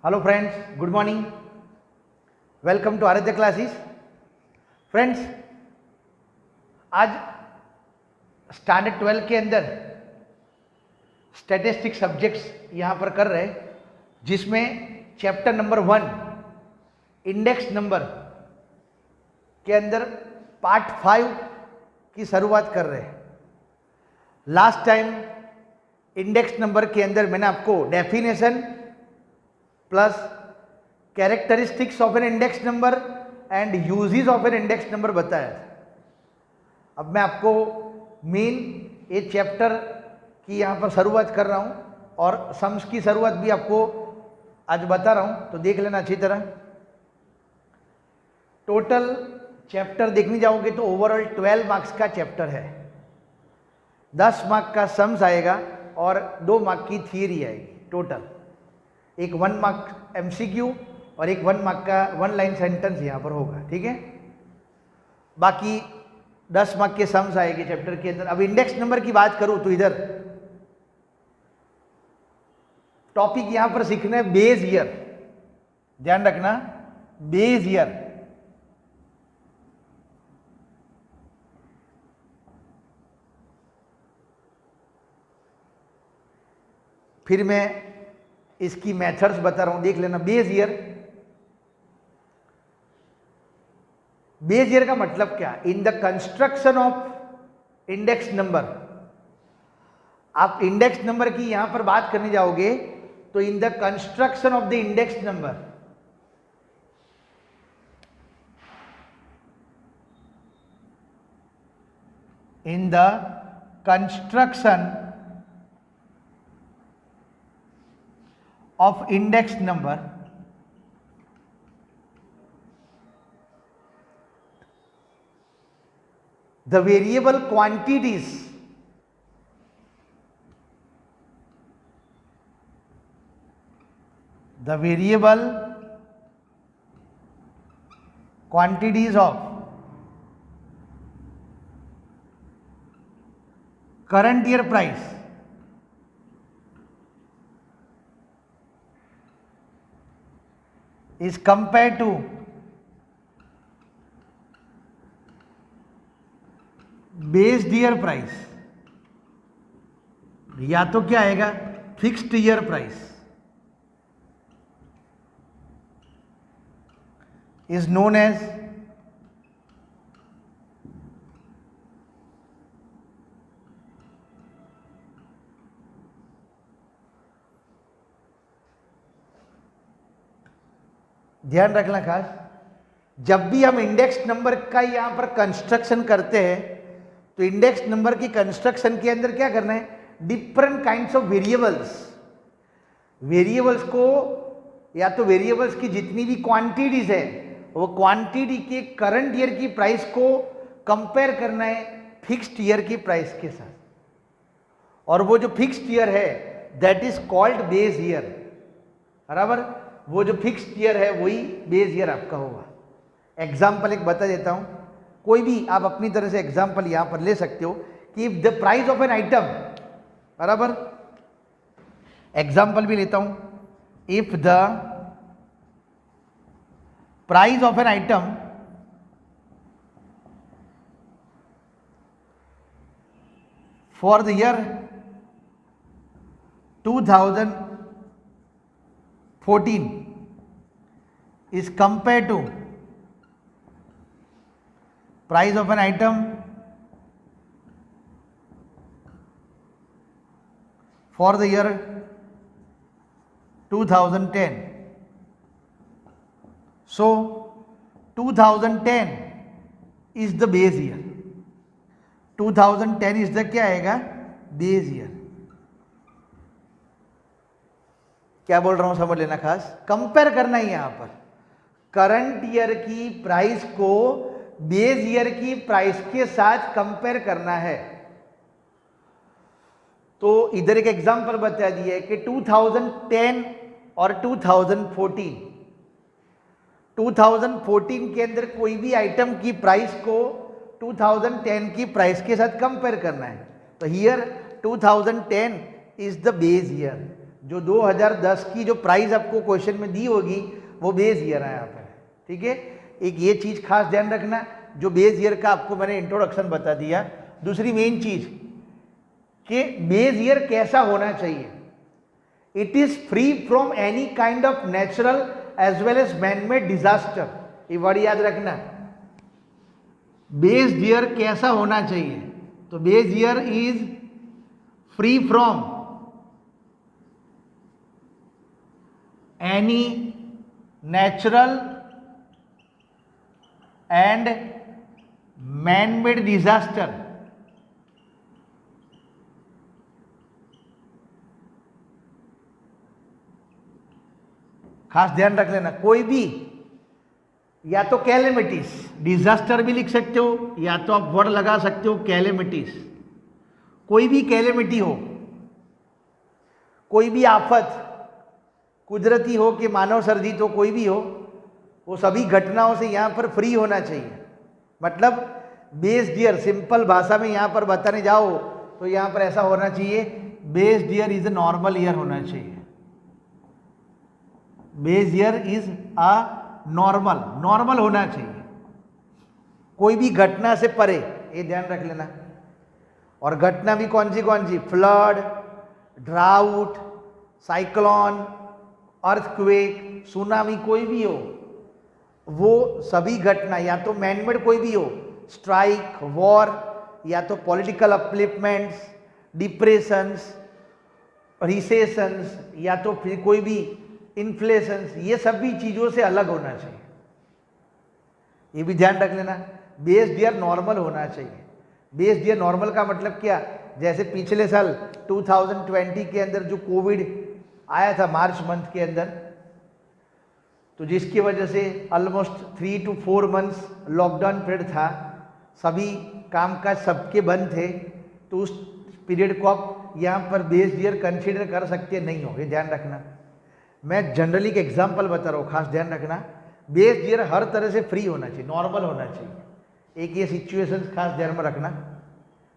Hello friends, good morning. Welcome to Aaradhya classes. Friends, आज standard 12 के अंदर स्टैटिस्टिक्स सब्जेक्ट्स यहाँ पर कर रहे हैं, जिसमें चैप्टर नंबर 1 इंडेक्स नंबर के अंदर पार्ट 5 की शुरुआत कर रहे हैं। लास्ट टाइम इंडेक्स नंबर के अंदर मैंने आपको definition plus characteristics of an index number and uses of an index number बताया था। अब मैं आपको मेन ये चैप्टर की यहाँ पर शुरुआत कर रहा हूँ और सम्स की शुरुआत भी आपको आज बता रहा हूँ, तो देख लेना अच्छी तरह। टोटल चैप्टर देखने जाओगे तो ओवरऑल 12 मार्क्स का चैप्टर है। 10 मार्क का सम्स आएगा और 2 मार्क की थियरी आएगी। टोटल एक 1 मार्क एमसीक्यू और एक 1 मार्क का 1 लाइन सेंटेंस यहाँ पर होगा, ठीक है। बाकी 10 मार्क के सम्स आएंगे चैप्टर के अंदर। अब इंडेक्स नंबर की बात करूं तो इधर टॉपिक यहाँ पर सीखना है बेस ईयर। ध्यान रखना, बेस ईयर। फिर मैं इसकी मेथड्स बता रहा हूं, देख लेना। बेस ईयर, बेस ईयर का मतलब क्या? In the construction of index number. आप इंडेक्स नंबर की यहां पर बात करने जाओगे तो in the construction of the index number, in the construction of index number, the variable quantities of current year price is compared to based year price, या तो क्या आएगा fixed year price, is known as ध्यान रखना खास, जब भी हम इंडेक्स नंबर का यहां पर कंस्ट्रक्शन करते हैं तो इंडेक्स नंबर की कंस्ट्रक्शन के अंदर क्या करना है? Different kinds of variables, variables को या तो वेरिएबल्स की जितनी भी क्वांटिटीज है वो क्वांटिटी के करंट ईयर की प्राइस को कंपेयर करना है फिक्स्ड ईयर की प्राइस के साथ। और वो जो फिक्स्ड ईयर है that is called base year. बराबर, वो जो फिक्स्ड ईयर है वही बेस ईयर आपका होगा। एग्जाम्पल एक बता देता हूं, कोई भी आप अपनी तरह से एग्जाम्पल यहां पर ले सकते हो कि if the price of an item, बराबर, एग्जाम्पल भी लेता हूं, if the price of an item for the year 2014 is compared to price of an item for the year 2010. So 2010 is the base year. 2010 is the क्या आएगा? Base year. क्या बोल रहा हूं समझ लेना खास, कंपेयर करना ही यहां पर करंट ईयर की प्राइस को बेस ईयर की प्राइस के साथ कंपेयर करना है। तो इधर एक एग्जांपल बता दिया है कि 2010 और 2014 के अंदर कोई भी आइटम की प्राइस को 2010 की प्राइस के साथ कंपेयर करना है। तो here 2010 is the base year. जो 2010 की जो प्राइस आपको क्वेश्चन में दी होगी वो बेस ईयर है यहाँ पर, ठीक है। एक ये चीज खास ध्यान रखना, जो बेस ईयर का आपको मैंने इंट्रोडक्शन बता दिया। दूसरी मेन चीज कि बेस ईयर कैसा होना चाहिए, it is free from any kind of natural as well as man made disaster. ये वर्ड याद रखना, बेस ईयर कैसा होना चाहिए, तो base year is free from any natural and man made disaster. खास ध्यान रख लेना, कोई भी या तो कैलेमिटीज, डिजास्टर भी लिख सकते हो या तो आप वर्ड लगा सकते हो कैलेमिटीज। कोई भी कैलेमिटी हो, कोई भी आफत, कुदरती हो कि मानव सर्जित हो, कोई भी हो, वो सभी घटनाओं से यहां पर फ्री होना चाहिए। मतलब बेस ईयर सिंपल भाषा में यहां पर बताने जाओ तो यहां पर ऐसा होना चाहिए, base year is a normal year होना चाहिए। Base year is a normal होना चाहिए, कोई भी घटना से परे, ये ध्यान रख लेना। और घटना भी कौन सी, flood, drought, cyclone, earthquake, tsunami, कोई भी हो, वो सभी घटना या तो मैनमेड कोई भी हो, स्ट्राइक, वॉर, या तो पॉलिटिकल अपलिफ्टमेंट्स, डिप्रेशंस, रिसेशंस, या तो फिर कोई भी इन्फ्लेशंस, ये सभी चीज़ों से अलग होना चाहिए। ये भी ध्यान रख लेना, बेस ईयर नॉर्मल होना चाहिए। बेस ईयर नॉर्मल का मतलब क्या, जैसे पिछले साल 2020 के अंदर जो कोविड आया था मार्च मंथ के अंदर, तो जिसकी वजह से almost 3 to 4 months lockdown period था, सभी कामकाज सबके बंद थे, तो उस पीरियड को आप यहाँ पर बेस ईयर कंसीडर कर सकते नहीं हो, ये ध्यान रखना। मैं जनरली एक एग्जांपल बता रहा हूँ, खास ध्यान रखना। बेस ईयर हर तरह से फ्री होना चाहिए, नॉर्मल होना चाहिए। एक ये सिचुएशन खास ध्यान में रखना,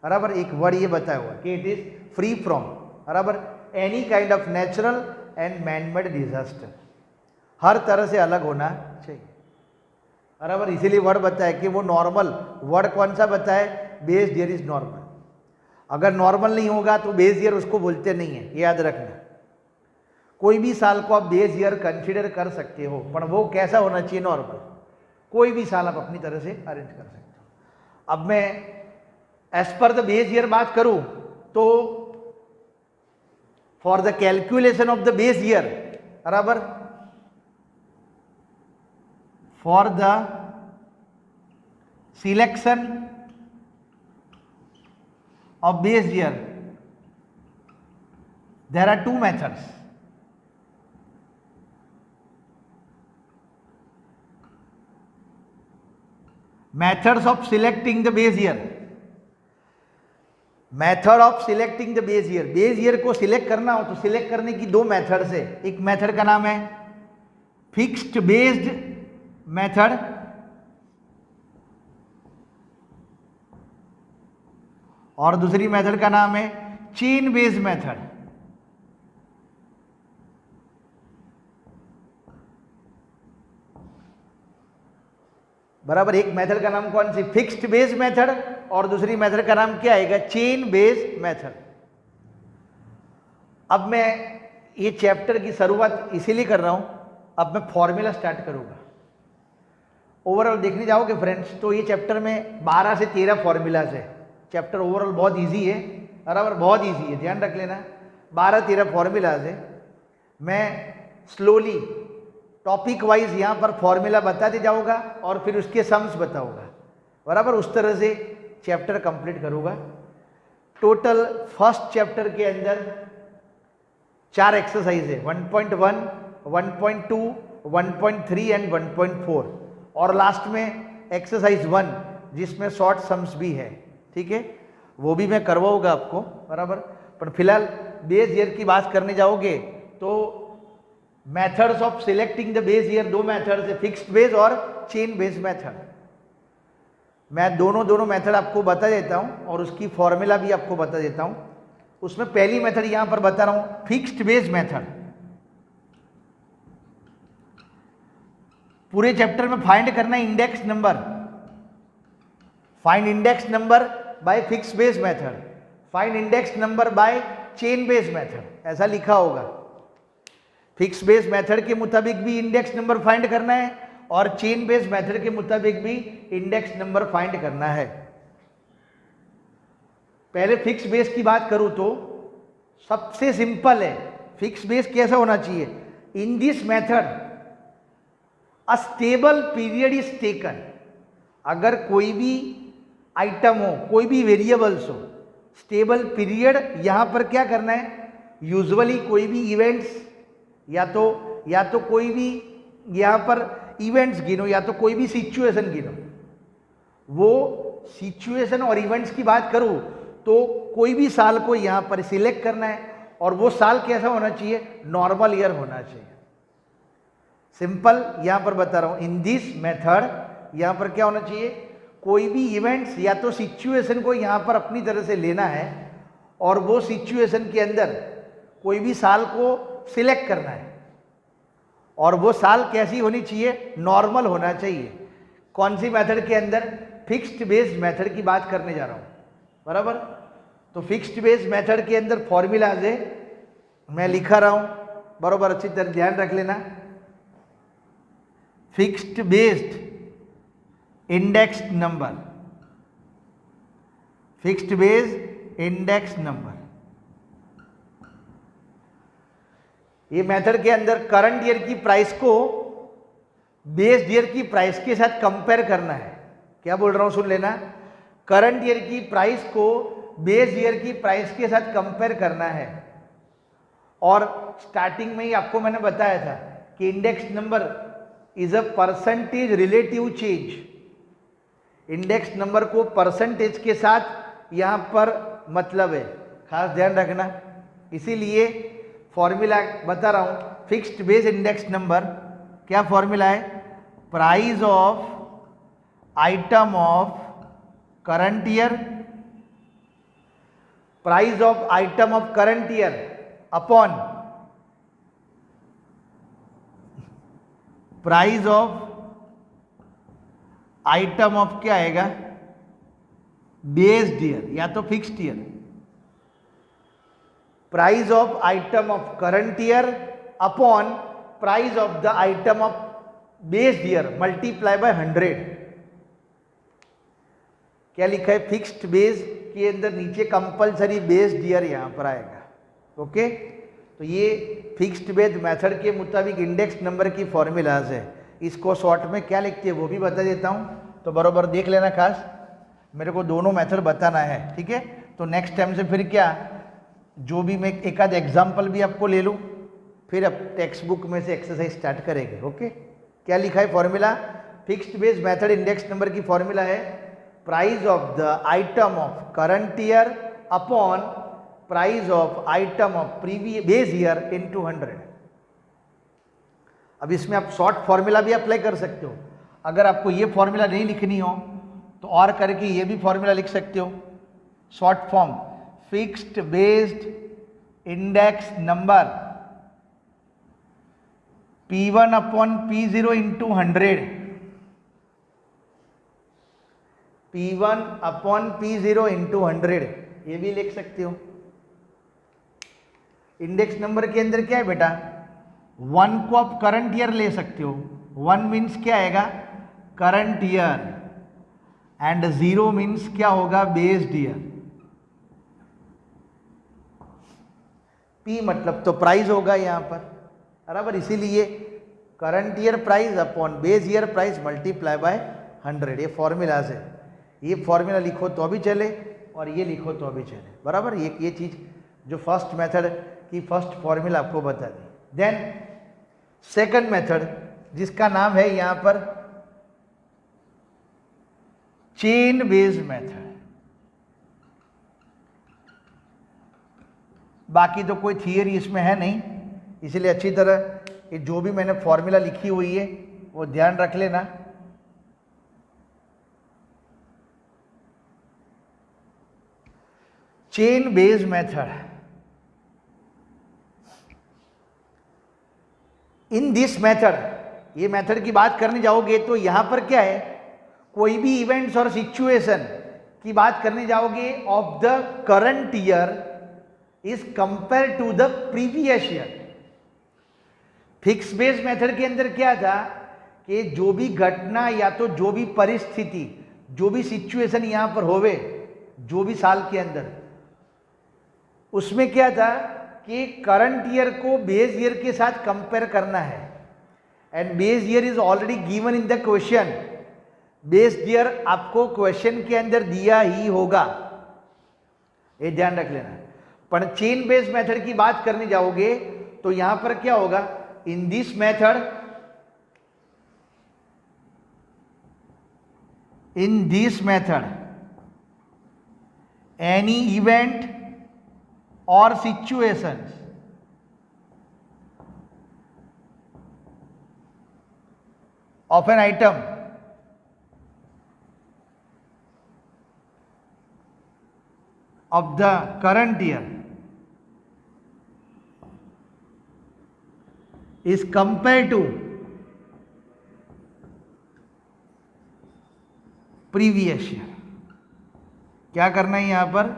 बराबर। एक वर्ड ये बताया हुआ कि इट इज फ्री फ्रॉम, बराबर, any kind of natural and manmade disaster, हर तरह से अलग होना चाहिए, बराबर। इसीलिए वर्ड बताया कि वो नॉर्मल, वर्ड कौन सा बताए, बेस ईयर इज नॉर्मल। अगर नॉर्मल नहीं होगा तो बेस ईयर उसको बोलते नहीं है, याद रखना। कोई भी साल को आप बेस ईयर कंसीडर कर सकते हो, पर वो कैसा होना चाहिए, नॉर्मल। कोई भी साल आप अपनी तरह से अरेंज कर सकते हो। अब मैं as per the base year बात करूं तो for the calculation of the base year, बराबर, for the selection of base year there are 2 methods. Methods of selecting the base year, method of selecting the base year. Base year को select करना हो तो select करने की 2 methods है। एक method का नाम है फिक्स्ड बेस्ड मेथड, और दूसरी मेथड का नाम है चेन बेस्ड मेथड। बराबर, एक मेथड का नाम कौन सी, फिक्स्ड बेस्ड मेथड, और दूसरी मेथड का नाम क्या आएगा, चेन बेस्ड मेथड। अब मैं ये चैप्टर की शुरुआत इसीलिए कर रहा हूं, अब मैं फॉर्मूला स्टार्ट करूंगा। ओवरऑल देखने जाओगे फ्रेंड्स तो ये चैप्टर में 12 से 13 फॉर्मूलाज है। चैप्टर ओवरऑल बहुत इजी है, बराबर, बहुत इजी है, ध्यान रख लेना। 12-13 फॉर्मूलाज है। मैं स्लोली टॉपिक वाइज यहाँ पर फॉर्मूला बताते जाऊँगा और फिर उसके सम्स बताऊँगा, बराबर। उस तरह से चैप्टर कंप्लीट करूँगा। टोटल फर्स्ट चैप्टर के अंदर 4 एक्सरसाइज है, 1.1, 1.2, 1.3 एंड 1.4, और लास्ट में एक्सरसाइज 1 जिसमें शॉर्ट सम्स भी है, ठीक है, वो भी मैं करवाऊँगा आपको, बराबर। पर फिलहाल बेस ईयर की बात करने जाओगे तो methods of selecting the base year 2 methods है, फिक्स्ड बेस और चेन बेस मेथड। मैं दोनों मेथड आपको बता देता हूं और उसकी फॉर्मूला भी आपको बता देता हूं। उसमें पहली मेथड यहां पर बता रहा हूं, फिक्स्ड बेस मेथड। पूरे चैप्टर में फाइंड करना है index number, find index number by fix base method, find index number by chain base method, ऐसा लिखा होगा। फिक्स बेस मेथड के मुताबिक भी इंडेक्स नंबर फाइंड करना है और चेन बेस मेथड के मुताबिक भी इंडेक्स नंबर फाइंड करना है। पहले फिक्स बेस की बात करूं तो सबसे सिंपल है, फिक्स बेस कैसा होना चाहिए? In this method a stable period is taken. अगर कोई भी आइटम हो, कोई भी वेरिएबल्स हो, स्टेबल पीरियड यहां पर क्या करना है? यूजुअली कोई भी इवेंट्स या तो कोई भी यहां पर इवेंट्स गिनो या तो कोई भी सिचुएशन गिनो। वो सिचुएशन और इवेंट्स की बात करूं तो कोई भी साल को यहां पर सिलेक्ट करना है और वो साल कैसा होना चाहिए? नॉर्मल ईयर होना चाहिए। सिंपल यहां पर बता रहा हूं, इन दिस मेथड यहां पर क्या होना चाहिए? कोई भी इवेंट्स या तो सिचुएशन को यहां पर अपनी तरह से लेना है और वो सिचुएशन के अंदर कोई भी साल को सिलेक्ट करना है और वो साल कैसी होनी चाहिए? नॉर्मल होना चाहिए। कौन सी मेथड के अंदर? फिक्स्ड बेस मेथड की बात करने जा रहा हूं, बराबर। तो फिक्स्ड बेस मेथड के अंदर फॉर्मूलाज है, मैं लिखा रहा हूं, बराबर, अच्छी तरह ध्यान रख लेना। Fixed based index number, fixed base index number, ये मेथड के अंदर करंट ईयर की प्राइस को बेस्ड ईयर की प्राइस के साथ कंपेयर करना है। क्या बोल रहा हूं, सुन लेना। करंट ईयर की प्राइस को बेस्ड ईयर की प्राइस के साथ कंपेयर करना है। और स्टार्टिंग में ही आपको मैंने बताया था कि index number is a percentage relative change. Index number को परसेंटेज के साथ यहां पर मतलब है, खास ध्यान रखना। इसीलिए फॉर्मूला बता रहा हूं, फिक्स्ड बेस इंडेक्स नंबर क्या फॉर्मूला है? Price of item of current year, price of item of current year upon price of item of क्या आएगा? बेस्ड ईयर या तो fixed year. Price of item of current year upon price of the item of based year multiply by 100। क्या लिखा है? Fixed base के अंदर नीचे कंपलसरी बेस्ड ईयर यहां पर आएगा। ओके, तो ये फिक्स्ड बेस मेथड के मुताबिक इंडेक्स नंबर की फॉर्मूलाज है। इसको शॉर्ट में क्या लिखते हैं वो भी बता देता हूं, तो बरोबर देख लेना। खास मेरे को दोनों मेथड बताना है, ठीक है। तो नेक्स्ट टाइम से फिर क्या, जो भी मैं एक आध एग्जाम्पल भी आपको ले लूँ, फिर अब टेक्स्ट बुक में से एक्सरसाइज स्टार्ट करेंगे। ओके, क्या लिखा है formula? Fixed base method index number की फॉर्मूला है price of the item of current year upon price of item of previous base year into 100। अब इसमें आप शॉर्ट फॉर्मूला भी अप्लाई कर सकते हो। अगर आपको ये फॉर्मूला नहीं लिखनी हो तो और करके ये भी फॉर्मूला लिख सकते हो, short form, fixed based index number P1 upon P0 into 100, P1 upon P0 into 100, ये भी लिख सकते हो। इंडेक्स नंबर के अंदर क्या है बेटा? 1 को आप करंट ईयर ले सकते हो। 1 मीन्स क्या आएगा? करंट ईयर, एंड 0 मीन्स क्या होगा? Based year. P मतलब तो प्राइस होगा यहां पर, बराबर। इसीलिए current year price upon base year price multiply by 100, ये फॉर्मूला है। ये फॉर्मूला लिखो तो भी चले और ये लिखो तो भी चले, बराबर। ये चीज जो फर्स्ट मेथड की फर्स्ट फॉर्मूला आपको बता दी। देन सेकंड मेथड जिसका नाम है यहां पर चेन बेस्ड मेथड। बाकी तो कोई थियरी इसमें है नहीं, इसलिए अच्छी तरह ये जो भी मैंने फॉर्मूला लिखी हुई है वो ध्यान रख लेना। Chain based method this method, ये मेथड की बात करने जाओगे तो यहां पर क्या है, कोई भी इवेंट्स और सिचुएशन की बात करने जाओगे of the current year is compare to the previous year. Fix base method के अंदर क्या था कि जो भी घटना या तो जो भी परिस्थिति, जो भी सिचुएशन यहां पर होवे जो भी साल के अंदर, उसमें क्या था कि करंट ईयर को बेस ईयर के साथ कंपेयर करना है। And base year is already given in the question, base year आपको क्वेश्चन के अंदर दिया ही होगा, ये ध्यान रख लेना। पर चेन बेस्ड मेथड की बात करने जाओगे तो यहां पर क्या होगा, in this method, in this method any event और situations of an item of the current year is compared to previous year। क्या करना है यहां पर,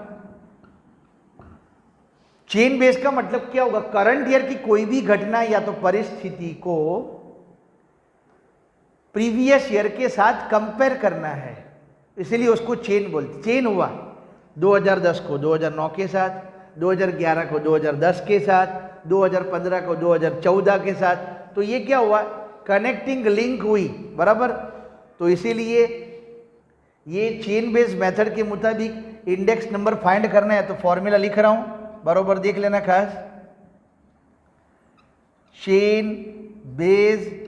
चेन बेस का मतलब क्या होगा, करंट ईयर की कोई भी घटना या तो परिस्थिति को प्रीवियस ईयर के साथ कंपेयर करना है, इसलिए उसको चेन बोलते। चेन हुआ 2010 को 2009 के साथ, 2011 को 2010 के साथ, 2015 को 2014 के साथ, तो ये क्या हुआ, कनेक्टिंग लिंक हुई, बराबर। तो इसीलिए ये चेन बेस्ड मेथड के मुताबिक इंडेक्स नंबर फाइंड करना है, तो फॉर्मूला लिख रहा हूं, बराबर देख लेना खास। Chain based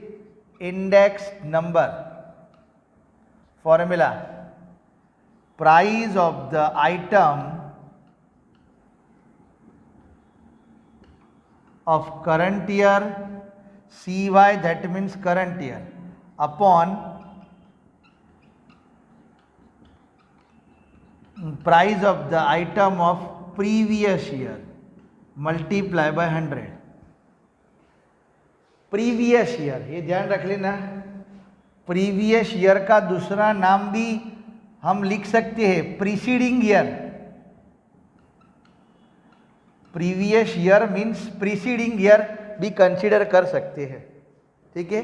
index number formula, price of the item of current year, CY that means current year, upon price of the item of previous year multiply by 100। Previous year, ये ध्यान रख लेना, प्रीवियस ईयर का दूसरा नाम भी हम लिख सकते हैं preceding year. Previous year means preceding year भी कंसीडर कर सकते हैं, ठीक है।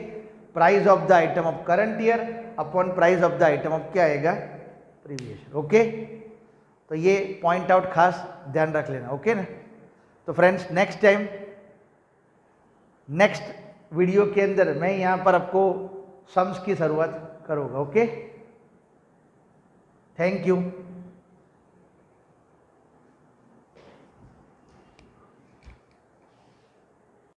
Price of the item of current year upon price of the item of क्या आएगा, प्रीवियस ईयर। ओके, तो ये पॉइंट आउट खास ध्यान रख लेना, ओके ना। तो friends next time, next video के अंदर मैं यहां पर आपको सम्स की शुरुआत करूंगा, ओके। Thank you.